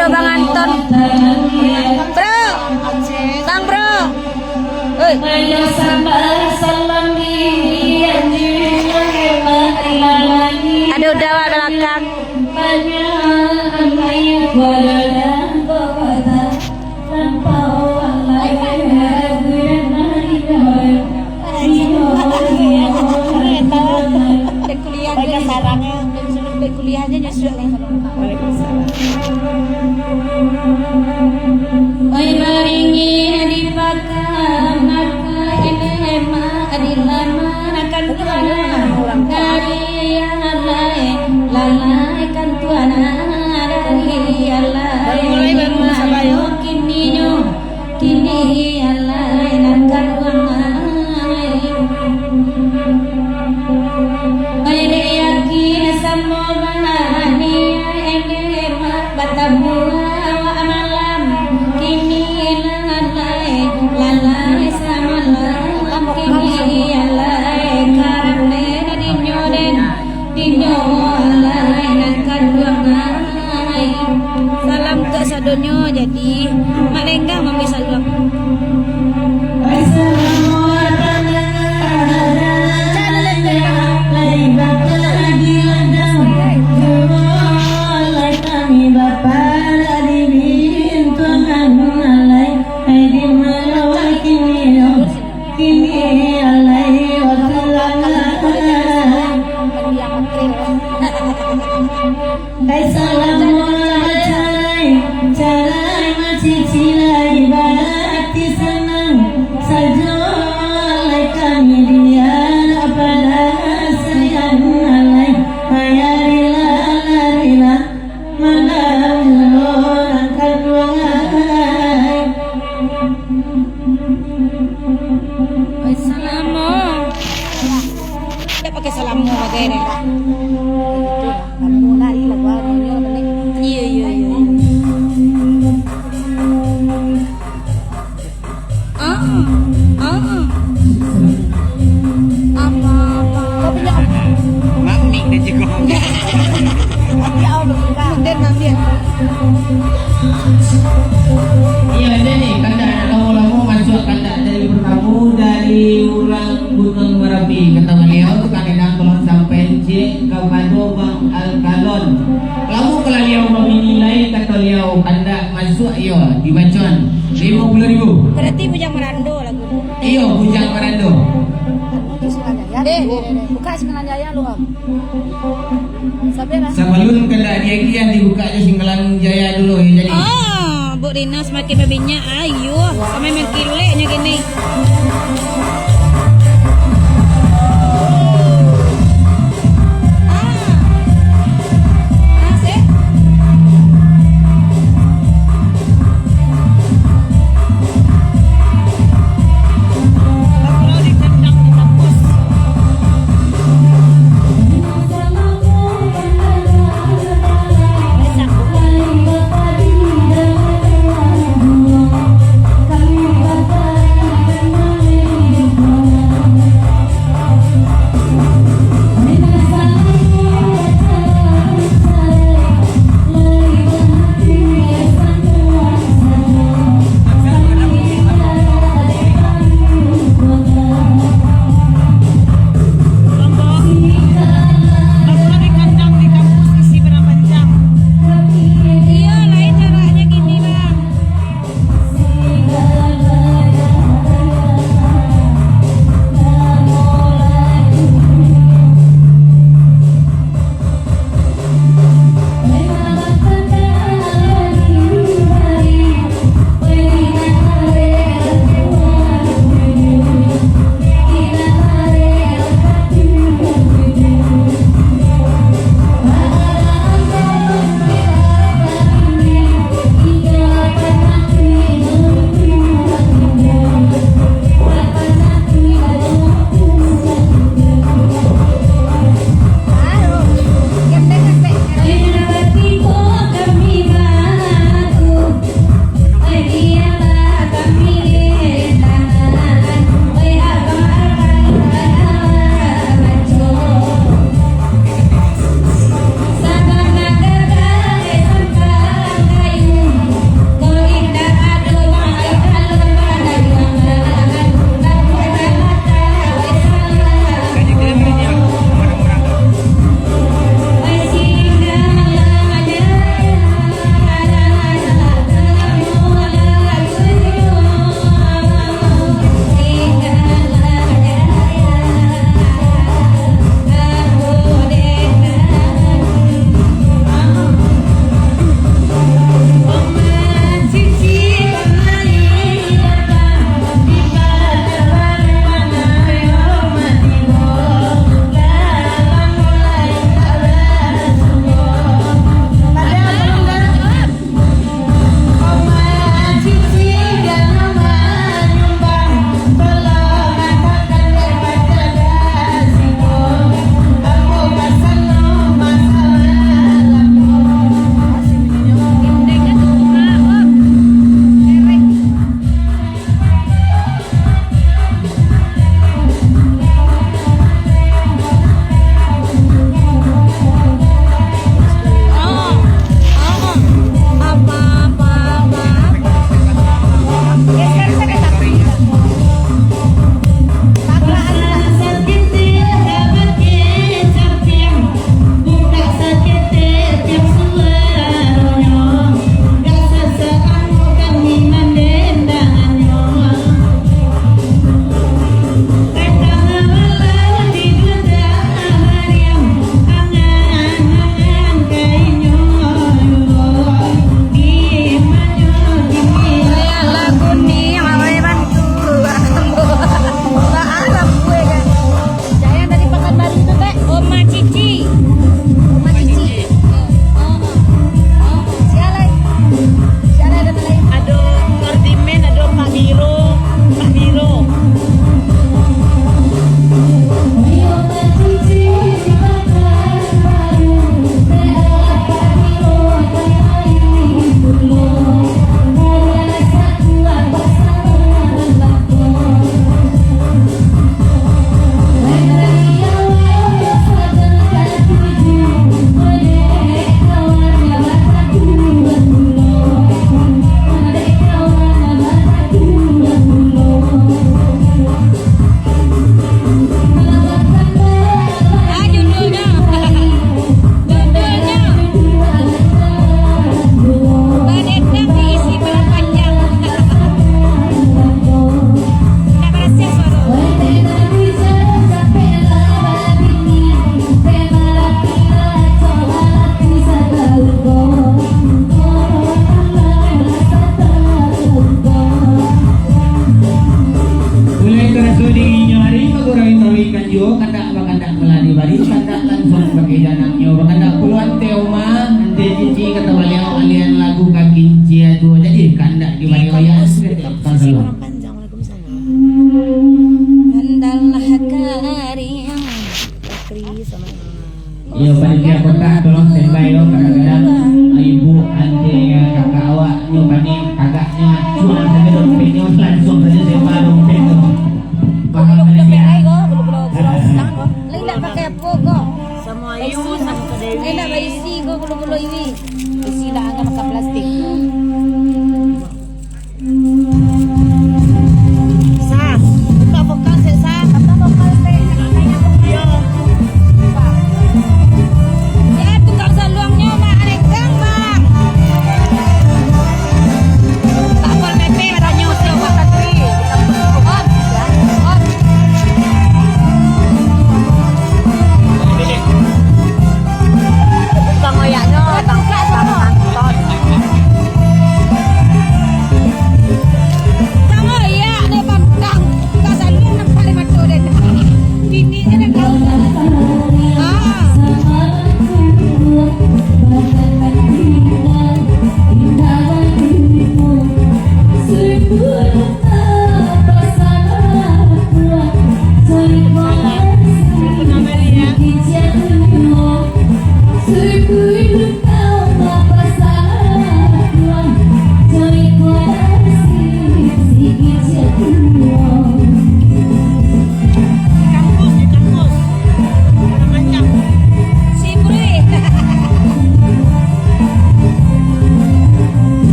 Aduh Bang Anton. Bro. Bang Bro. Hei. Aduh dawa belakang. Kuliahnya nyusul nih. Oi maringi dipakam maka elema adilama akan tuana dari alai lalai kan tuana dari alai baru kini alai akan tuana oi yakin sama Batabua amalam kini lalai lalai sama kini lalai karena dinyo lalai nakal duangai salam ke sadonyo jadi malengga mami salam Iya ada nih kandak lama-lama masuk kandak dari bertamu dari orang Gunung Merapi kata beliau kandak tolong sampai cik kepada Bang Alkalon lalu kalau beliau menilai kata beliau kandak masuk yo dibacon 50.000 berarti Bujang Merando lagu iyo Bujang Merando deh buka Singgalan Jaya lu Om sebelum kandak dia yang dibuka aja Singgalan Jaya dulu ya jadi Bu Rina semakin berminyak ayo sampai mengkileknya gini Kami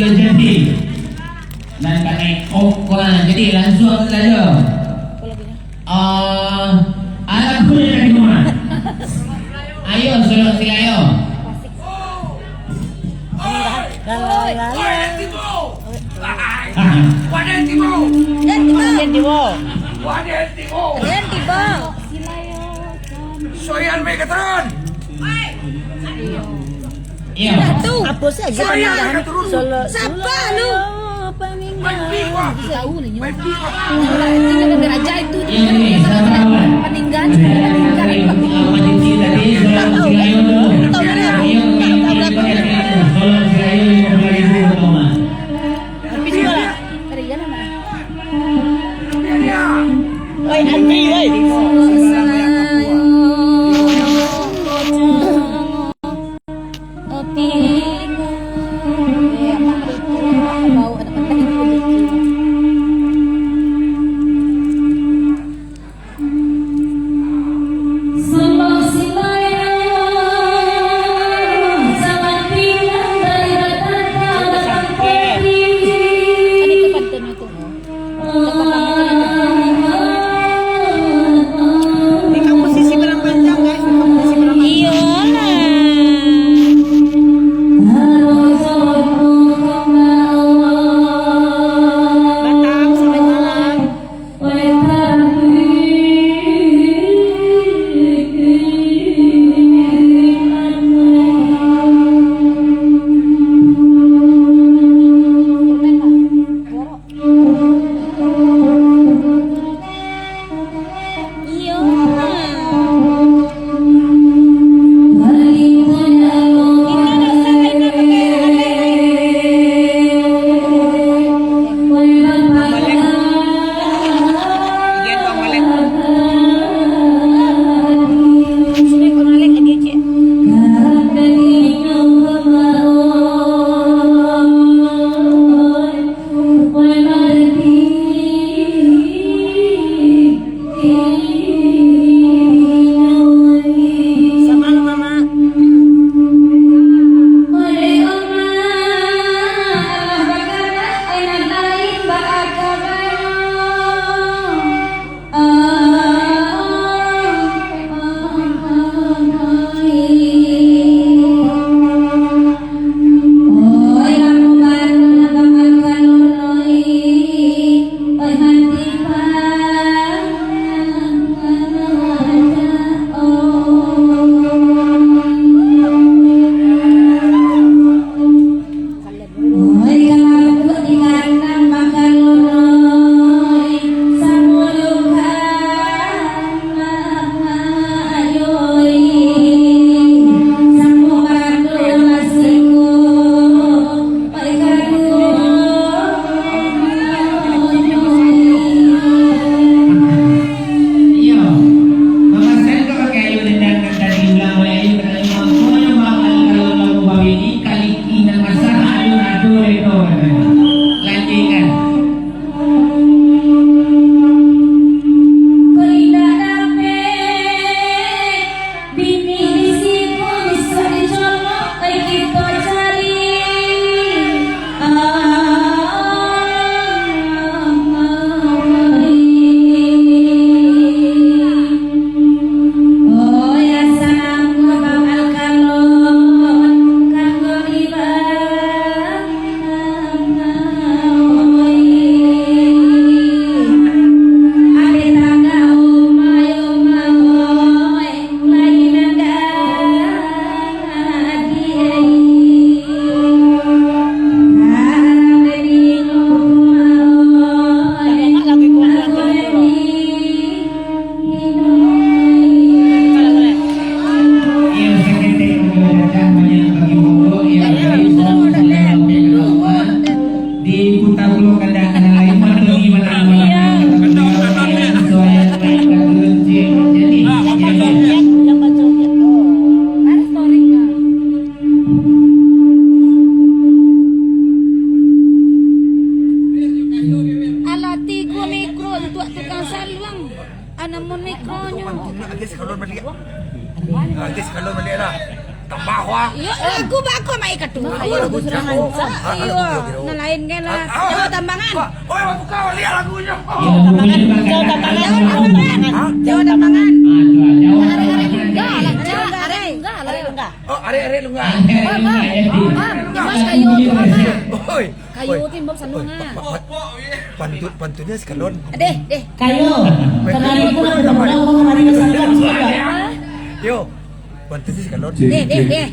Iya jadi. Dan pakai kokon. Jadi langsung saja. Anak kuda dari rumah. Ayo, suruh sila ayo. Soyan Megatron. Iya. Apa sih aja? Siapa lu? Main pipa. Main pipa. Raja itu Iya nih, sahabat. peninggalan. Agis kalau mali lah. Tambah bahwa. Iya, lagu bako mai kedua. Ayo, lagu serangan. Iya, nah lain kan lah. Jawa Tambangan. Oh, aku kau lihat lagunya. Jawa Tambangan. Jawa Tambangan. Oh, are lu enggak? Mas kayu Oi. kayu timbok sandungan. Pantunnya sekalon. Deh. Kayo, kemarin itu nak ketemu kemarin kesana juga. Yo. Pantunnya sekalon. Deh.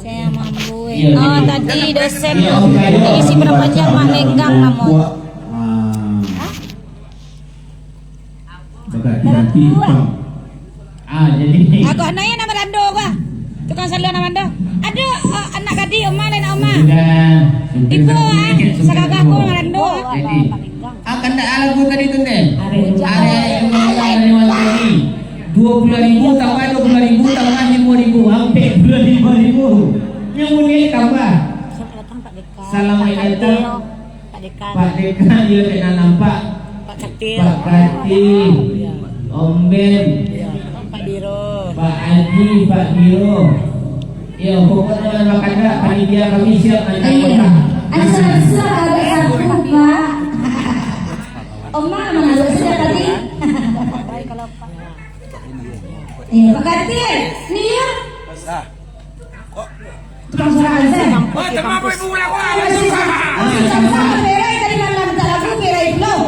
Saya mampu. Oh, tadi dosen isi berapa jam mak lenggang namun. Jadi Aku anaknya nama Rando gua. Tukang salon nama Rando. Ada anak gadi oma lain oma. Ibu sagagah aku nama Rando. Jadi akan tak lagu tadi tu deh. Ada yang ini 20.000 tambah 20.000 tambah 5.000 hampir 25.000. Yang mulia tambah. Assalamualaikum. Pak Dekan dia kena nampak. Pak Kati. Om Ben. Pak Haji, Pak Biro. Ya, pokoknya makan dah. Panitia kami siap antar kota. Asal ada satu Pak. Oma mana ada sudah tadi? Pak Katir, nih ya. Tukang suara azan. Oh, terima ibu ulang Sama Perai tadi malam tak laku Perai belum.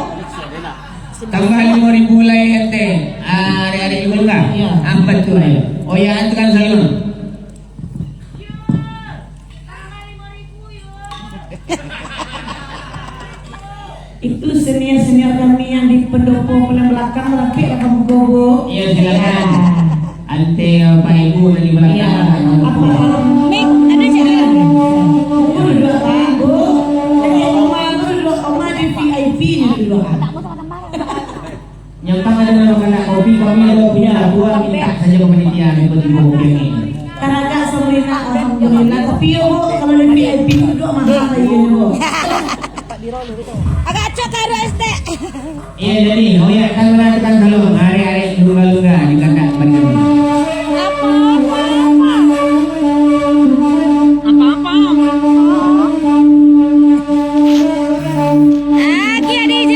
Tambah 5.000 lagi ente. Hari-hari juga enggak? Ambat tu ayo. Oh ya, itu kan salon. Itu senior kami yang di pendopo belakang lagi akan gogo. Iya silakan. Ante Pak Ibu dari belakang. Mik, ada cara. Yang tak ada makanan kopi kami ada punya dua minta saja ke panitia untuk ibu ini. Tenaga sebenarnya alhamdulillah tapi yo kalau di VIP itu mahal ya. Agak cok harus deh. Iya jadi, oh ya kan merasakan salon hari-hari lunga-lunga di kandang begini. Kia DJ.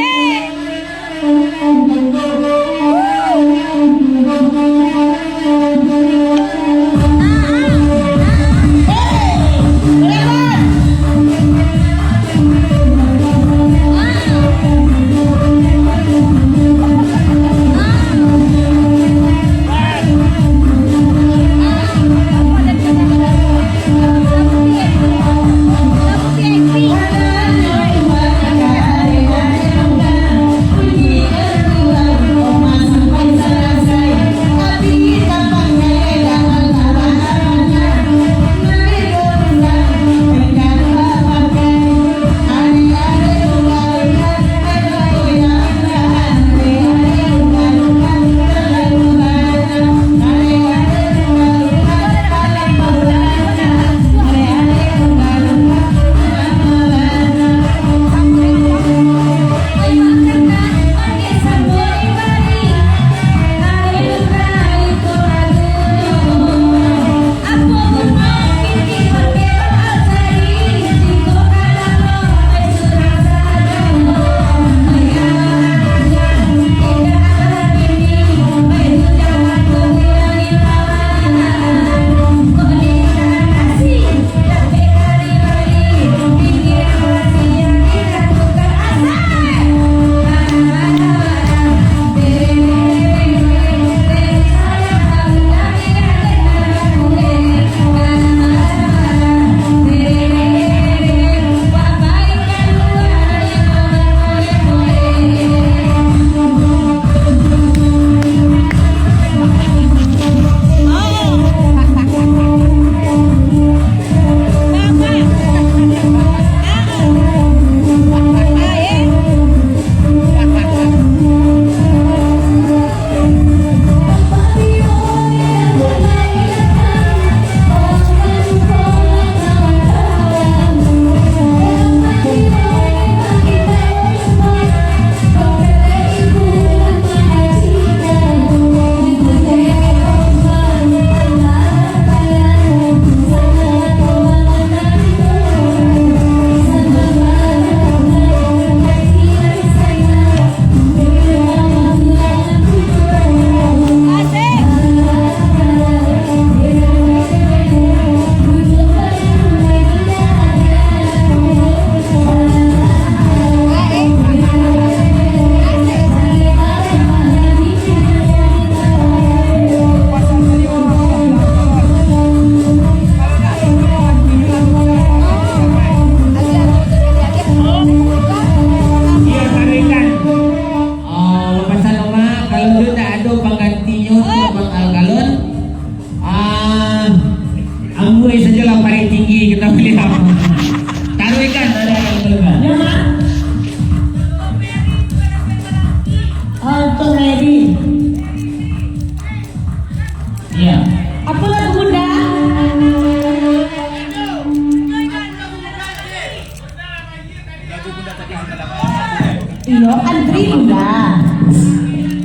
yo antri udah.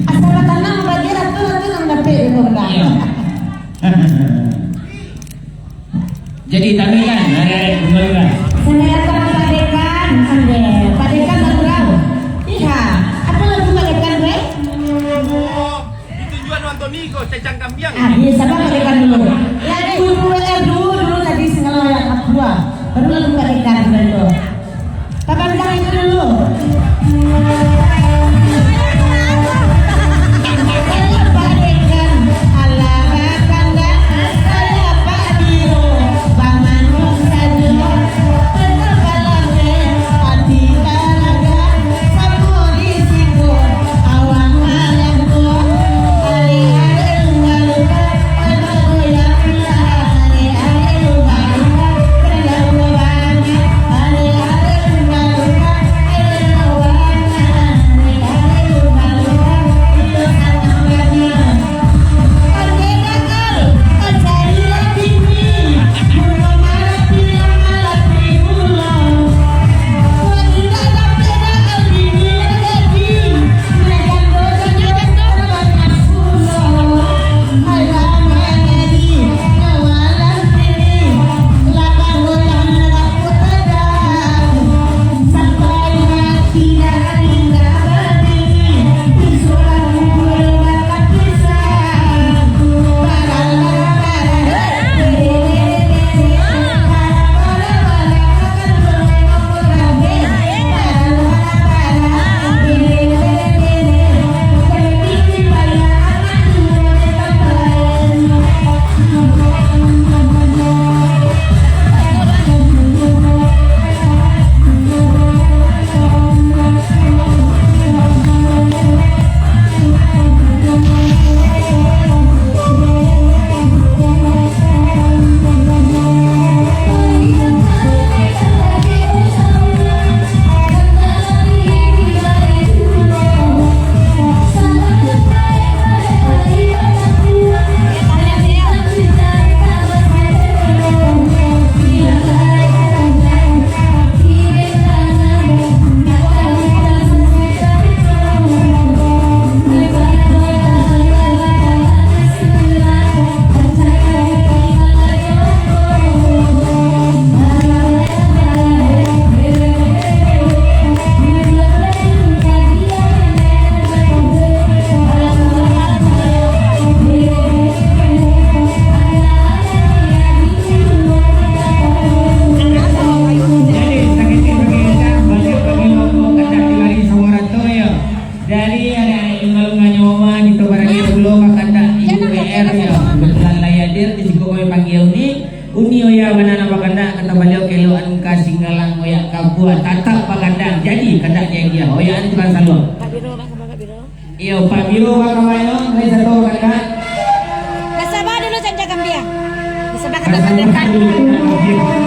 Asal tanah bagi ratu nang dapat udah. Jadi tadi kan ada kembali kan. Saya akan Pak Dekan, ande. Pak Dekan berau. Iya, apa lagu Pak Dekan, Bre? Itu tujuan nonton Niko, cecang kambiang. Ah, iya, sabar Pak Dekan dulu. Ya, dulu tadi segala yang kedua. Baru lagu Pak Dekan dulu. Pak Bambang itu dulu. Pak Dekan, ala bakanda, saya Pak Biro, Bang Manung saja. Kabuat tatap pagandang jadi kata dia hoyaan tukang salon. Pak Biro, Bang, Pak Biro. Iyo Pak Biro kamayo dari satu kata. Kasaba dulu cecang kambiang. Di sebelah kata Kasaba Pak Dekan. dulu.